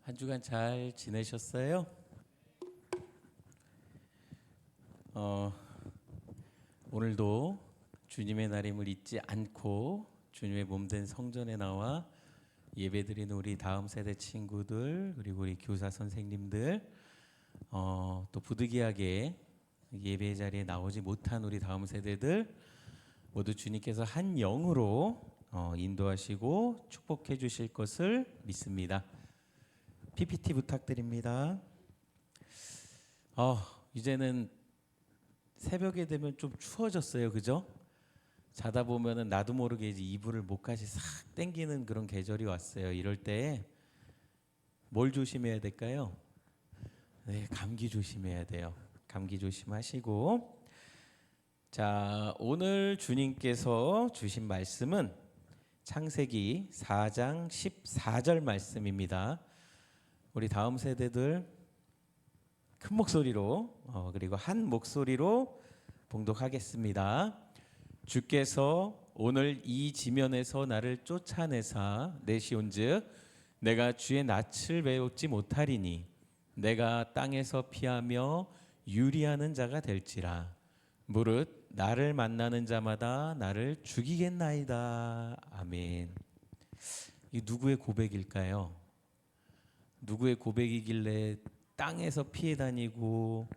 한 주간 잘 지내셨어요? 오늘도 주님의 날임을 잊지 않고 주님의 몸된 성전에 나와 예배드리는 우리 다음 세대 친구들, 그리고 우리 교사 선생님들, 또 부득이하게 예배 자리에 나오지 못한 우리 다음 세대들 모두 주님께서 한 영으로 인도하시고 축복해 주실 것을 믿습니다. PPT 부탁드립니다. 이제는 새벽에 되면 좀 추워졌어요, 그죠? 자다 보면은 나도 모르게 이제 이불을 목까지 싹 당기는 그런 계절이 왔어요. 이럴 때 뭘 조심해야 될까요? 네, 감기 조심해야 돼요. 감기 조심하시고, 자, 오늘 주님께서 주신 말씀은 창세기 4장 14절 말씀입니다. 우리 다음 세대들 큰 목소리로 그리고 한 목소리로 봉독하겠습니다. 주께서 오늘 이 지면에서 나를 쫓아내사 내시온즉 내가 주의 낯을 배우지 못하리니 내가 땅에서 피하며 유리하는 자가 될지라. 무릇 나를 만나는 자마다 나를 죽이겠나이다. 아멘. 이 누구의 고백일까요? 누구의 고백이길래 땅에서 피해 다니고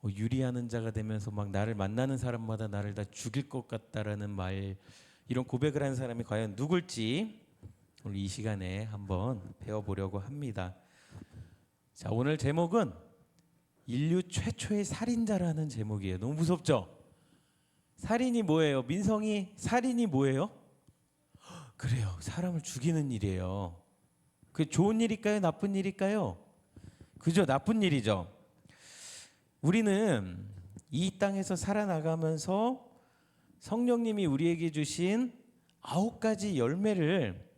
유리하는 자가 되면서 막 나를 만나는 사람마다 나를 다 죽일 것 같다라는 말, 이런 고백을 하는 사람이 과연 누굴지 오늘 이 시간에 한번 배워보려고 합니다. 자, 오늘 제목은 인류 최초의 살인자라는 제목이에요. 너무 무섭죠? 살인이 뭐예요? 민성이 살인이 뭐예요? 그래요, 사람을 죽이는 일이에요. 그게 좋은 일일까요? 나쁜 일일까요? 그죠? 나쁜 일이죠. 우리는 이 땅에서 살아나가면서 성령님이 우리에게 주신 9가지 열매를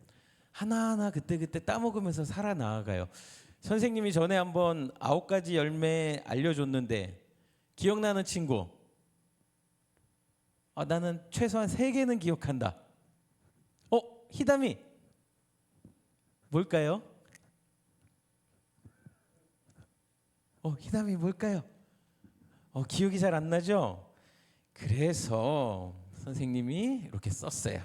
하나하나 그때그때 따먹으면서 살아나가요. 선생님이 전에 한번 9가지 열매 알려줬는데 기억나는 친구? 나는 최소한 3개는 기억한다. 희담이 뭘까요? 희담이 뭘까요? 기억이 잘 안 나죠? 그래서 선생님이 이렇게 썼어요.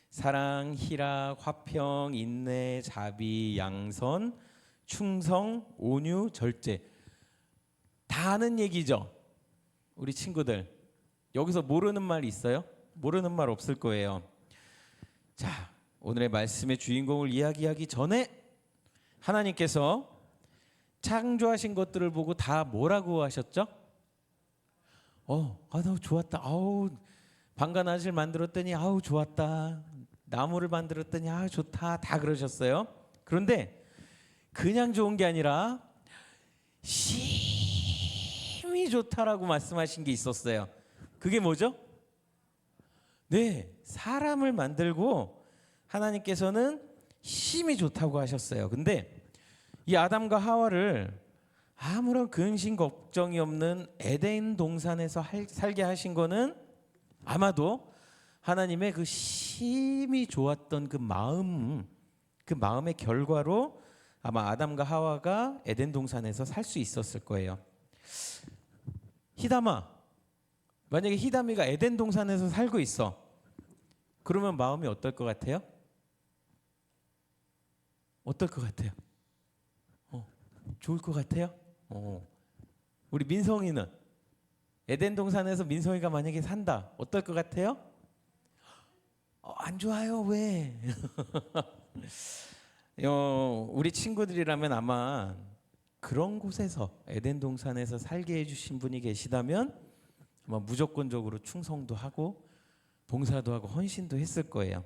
사랑, 희락, 화평, 인내, 자비, 양선, 충성, 온유, 절제. 다 아는 얘기죠? 우리 친구들 여기서 모르는 말 있어요? 모르는 말 없을 거예요. 자, 오늘의 말씀의 주인공을 이야기하기 전에 하나님께서 창조하신 것들을 보고 다 뭐라고 하셨죠? 너무 좋았다. 방간아지를 만들었더니 좋았다. 나무를 만들었더니 좋다. 다 그러셨어요. 그런데 그냥 좋은 게 아니라 심히 좋다라고 말씀하신 게 있었어요. 그게 뭐죠? 네, 사람을 만들고 하나님께서는 심히 좋다고 하셨어요. 근데 이 아담과 하와를 아무런 근심 걱정이 없는 에덴 동산에서 살게 하신 거는 아마도 하나님의 그 심히 좋았던 그 마음의 결과로 아마 아담과 하와가 에덴 동산에서 살 수 있었을 거예요. 희담아, 만약에 희담이가 에덴 동산에서 살고 있어. 그러면 마음이 어떨 것 같아요? 어떨 것 같아요? 좋을 것 같아요? 우리 민성이는 에덴 동산에서 민성이가 만약에 산다. 어떨 것 같아요? 안 좋아요. 왜? 우리 친구들이라면 아마 그런 곳에서 에덴 동산에서 살게 해주신 분이 계시다면 아마 무조건적으로 충성도 하고 봉사도 하고 헌신도 했을 거예요.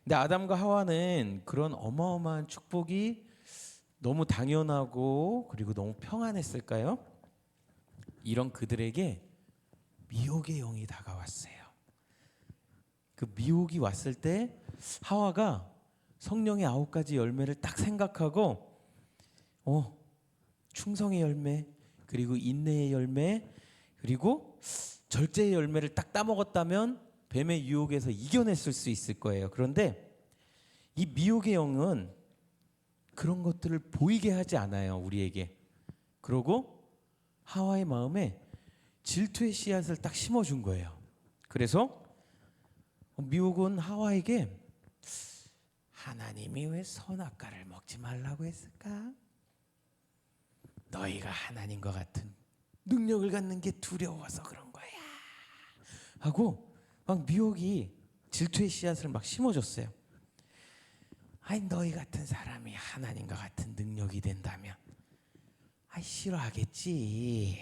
근데 아담과 하와는 그런 어마어마한 축복이 너무 당연하고 그리고 너무 평안했을까요? 이런 그들에게 미혹의 영이 다가왔어요. 그 미혹이 왔을 때 하와가 성령의 9가지 열매를 딱 생각하고 충성의 열매, 그리고 인내의 열매, 그리고 절제의 열매를 딱 따먹었다면 뱀의 유혹에서 이겨냈을 수 있을 거예요. 그런데 이 미혹의 영은 그런 것들을 보이게 하지 않아요, 우리에게. 그러고 하와의 마음에 질투의 씨앗을 딱 심어준 거예요. 그래서 미혹은 하와에게 하나님이 왜 선악과를 먹지 말라고 했을까? 너희가 하나님과 같은 능력을 갖는 게 두려워서 그런 거야 하고 막 미혹이 질투의 씨앗을 막 심어줬어요. 아이, 너희 같은 사람이 하나님과 같은 능력이 된다면 아이, 싫어하겠지.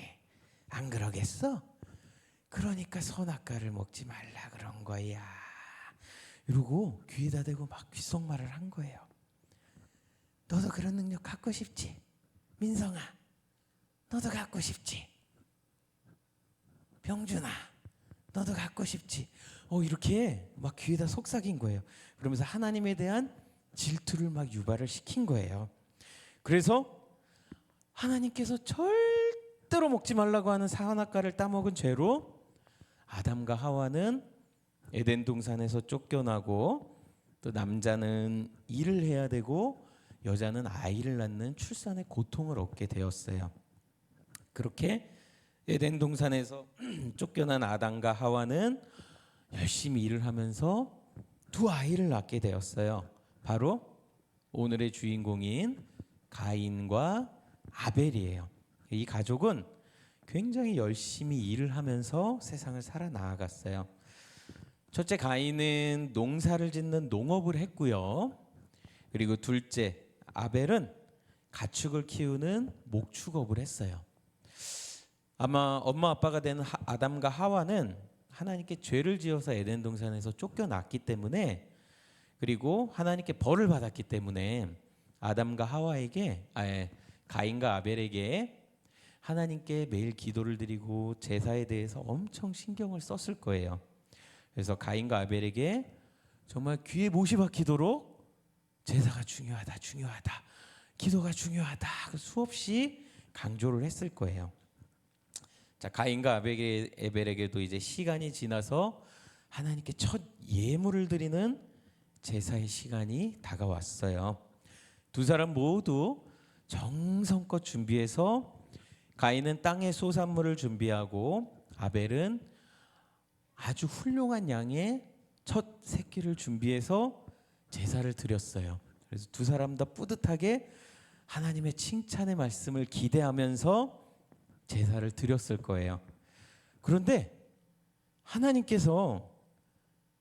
안 그러겠어? 그러니까 선악과를 먹지 말라 그런 거야. 이러고 귀에다 대고 막 귓속말을 한 거예요. 너도 그런 능력 갖고 싶지? 민성아, 너도 갖고 싶지? 병준아, 너도 갖고 싶지? 이렇게 막 귀에다 속삭인 거예요. 그러면서 하나님에 대한 질투를 막 유발을 시킨 거예요. 그래서 하나님께서 절대로 먹지 말라고 하는 선악과를 따먹은 죄로 아담과 하와는 에덴 동산에서 쫓겨나고, 또 남자는 일을 해야 되고 여자는 아이를 낳는 출산의 고통을 얻게 되었어요. 그렇게 에덴 동산에서 쫓겨난 아담과 하와는 열심히 일을 하면서 두 아이를 낳게 되었어요. 바로 오늘의 주인공인 가인과 아벨이에요. 이 가족은 굉장히 열심히 일을 하면서 세상을 살아나갔어요. 첫째 가인은 농사를 짓는 농업을 했고요. 그리고 둘째 아벨은 가축을 키우는 목축업을 했어요. 아마 엄마 아빠가 된 아담과 하와는 하나님께 죄를 지어서 에덴 동산에서 쫓겨났기 때문에, 그리고 하나님께 벌을 받았기 때문에 아담과 하와에게, 가인과 아벨에게 하나님께 매일 기도를 드리고 제사에 대해서 엄청 신경을 썼을 거예요. 그래서 가인과 아벨에게 정말 귀에 못이 박히도록 제사가 중요하다, 기도가 중요하다 수없이 강조를 했을 거예요. 자, 가인과 아벨에게도 이제 시간이 지나서 하나님께 첫 예물을 드리는 제사의 시간이 다가왔어요. 두 사람 모두 정성껏 준비해서, 가인은 땅의 소산물을 준비하고 아벨은 아주 훌륭한 양의 첫 새끼를 준비해서 제사를 드렸어요. 그래서 두 사람 다 뿌듯하게 하나님의 칭찬의 말씀을 기대하면서 제사를 드렸을 거예요. 그런데 하나님께서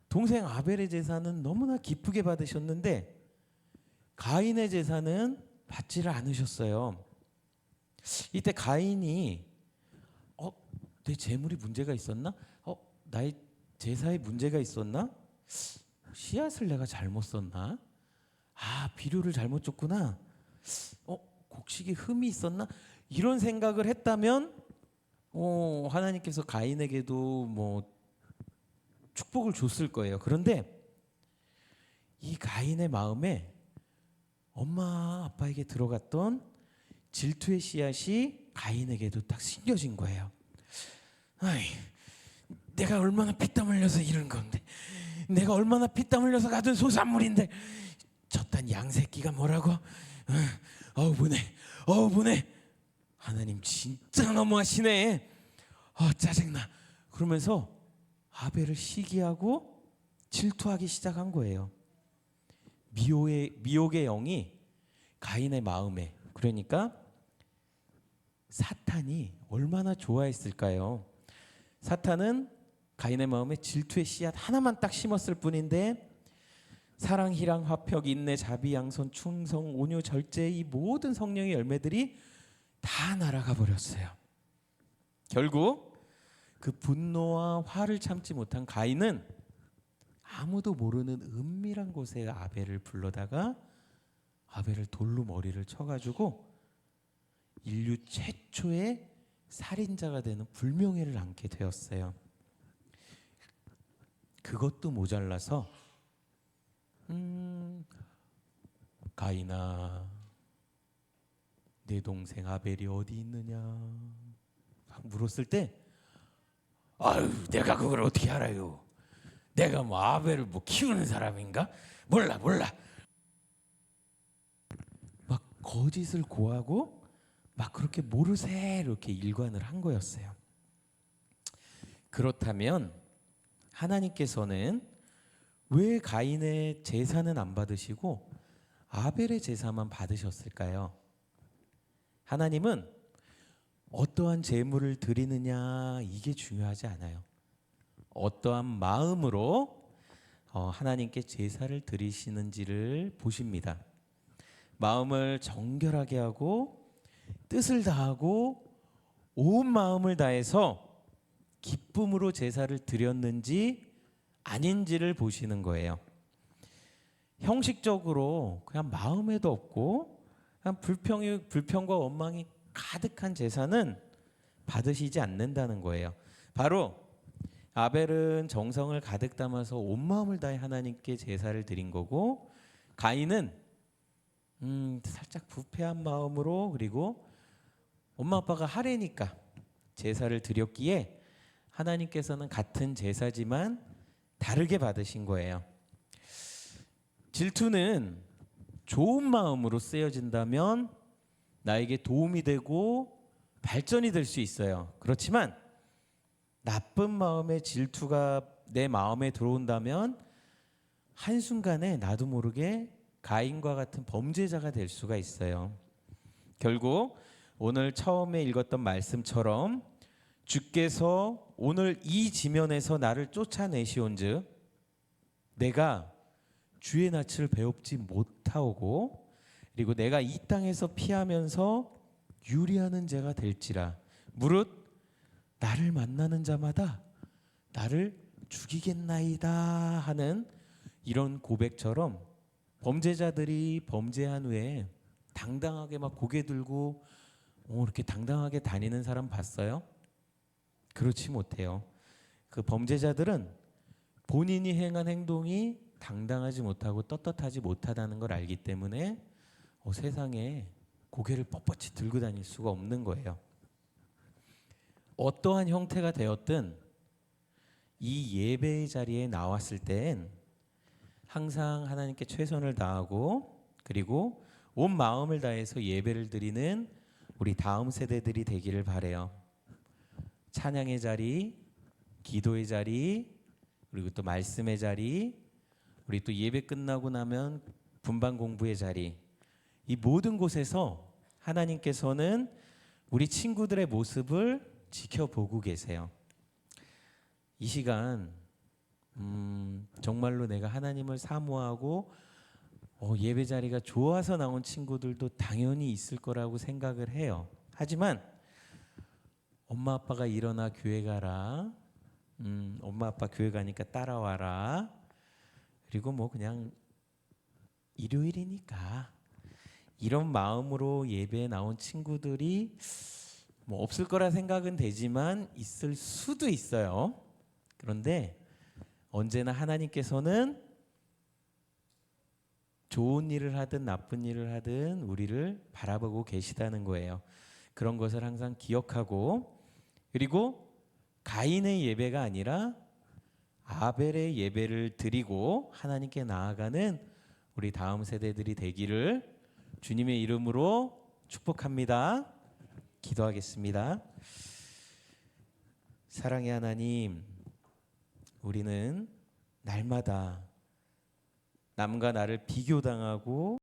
동생 아벨의 제사는 너무나 기쁘게 받으셨는데 가인의 제사는 받지를 않으셨어요. 이때 가인이 내 재물이 문제가 있었나? 나의 제사에 문제가 있었나? 씨앗을 내가 잘못 썼나? 비료를 잘못 줬구나. 곡식에 흠이 있었나? 이런 생각을 했다면 하나님께서 가인에게도 뭐 축복을 줬을 거예요. 그런데 이 가인의 마음에 엄마 아빠에게 들어갔던 질투의 씨앗이 가인에게도 딱 심겨진 거예요. 내가 얼마나 피땀 흘려서 이룬 건데, 내가 얼마나 피땀 흘려서 가둔 소산물인데 저딴 양새끼가 뭐라고? 분해. 하나님 진짜 너무하시네. 짜증나. 그러면서 아벨을 시기하고 질투하기 시작한 거예요. 미혹의 영이 가인의 마음에, 그러니까 사탄이 얼마나 좋아했을까요? 사탄은 가인의 마음에 질투의 씨앗 하나만 딱 심었을 뿐인데 사랑, 희랑, 화평, 인내, 자비, 양선, 충성, 온유, 절제, 이 모든 성령의 열매들이 다 날아가 버렸어요. 결국 그 분노와 화를 참지 못한 가인은 아무도 모르는 은밀한 곳에 아벨을 불러다가 아벨을 돌로 머리를 쳐가지고 인류 최초의 살인자가 되는 불명예를 안게 되었어요. 그것도 모자라서 가인아, 내 동생 아벨이 어디 있느냐 물었을 때, 내가 그걸 어떻게 알아요? 내가 뭐 아벨을 키우는 사람인가? 몰라. 거짓을 고하고 막 그렇게 모르쇠 이렇게 일관을 한 거였어요. 그렇다면 하나님께서는 왜 가인의 제사는 안 받으시고 아벨의 제사만 받으셨을까요? 하나님은 어떠한 제물을 드리느냐 이게 중요하지 않아요. 어떠한 마음으로 하나님께 제사를 드리시는지를 보십니다. 마음을 정결하게 하고 뜻을 다하고 온 마음을 다해서 기쁨으로 제사를 드렸는지 아닌지를 보시는 거예요. 형식적으로 그냥 마음에도 없고 그냥 불평과 원망이 가득한 제사는 받으시지 않는다는 거예요. 바로 아벨은 정성을 가득 담아서 온 마음을 다해 하나님께 제사를 드린 거고, 가인은 살짝 부패한 마음으로, 그리고 엄마 아빠가 하래니까 제사를 드렸기에 하나님께서는 같은 제사지만 다르게 받으신 거예요. 질투는 좋은 마음으로 쓰여진다면 나에게 도움이 되고 발전이 될 수 있어요. 그렇지만 나쁜 마음의 질투가 내 마음에 들어온다면 한순간에 나도 모르게 가인과 같은 범죄자가 될 수가 있어요. 결국 오늘 처음에 읽었던 말씀처럼 주께서 오늘 이 지면에서 나를 쫓아내시온즉 내가 주의 낯을 배웁지 못하오고, 그리고 내가 이 땅에서 피하면서 유리하는 자가 될지라 무릇 나를 만나는 자마다 나를 죽이겠나이다 하는 이런 고백처럼, 범죄자들이 범죄한 후에 당당하게 막 고개 들고 이렇게 당당하게 다니는 사람 봤어요? 그렇지 못해요. 그 범죄자들은 본인이 행한 행동이 당당하지 못하고 떳떳하지 못하다는 걸 알기 때문에 세상에 고개를 뻣뻣이 들고 다닐 수가 없는 거예요. 어떠한 형태가 되었든 이 예배의 자리에 나왔을 땐 항상 하나님께 최선을 다하고, 그리고 온 마음을 다해서 예배를 드리는 우리 다음 세대들이 되기를 바라요. 찬양의 자리, 기도의 자리, 그리고 또 말씀의 자리, 우리 또 예배 끝나고 나면 분반 공부의 자리, 이 모든 곳에서 하나님께서는 우리 친구들의 모습을 지켜보고 계세요. 이 시간 정말로 내가 하나님을 사모하고 예배 자리가 좋아서 나온 친구들도 당연히 있을 거라고 생각을 해요. 하지만 엄마 아빠가 일어나 교회 가라, 엄마 아빠 교회 가니까 따라와라, 그리고 뭐 그냥 일요일이니까 이런 마음으로 예배에 나온 친구들이 뭐 없을 거라 생각은 되지만 있을 수도 있어요. 그런데 언제나 하나님께서는 좋은 일을 하든 나쁜 일을 하든 우리를 바라보고 계시다는 거예요. 그런 것을 항상 기억하고, 그리고 가인의 예배가 아니라 아벨의 예배를 드리고 하나님께 나아가는 우리 다음 세대들이 되기를 주님의 이름으로 축복합니다. 기도하겠습니다. 사랑의 하나님, 우리는 날마다 남과 나를 비교당하고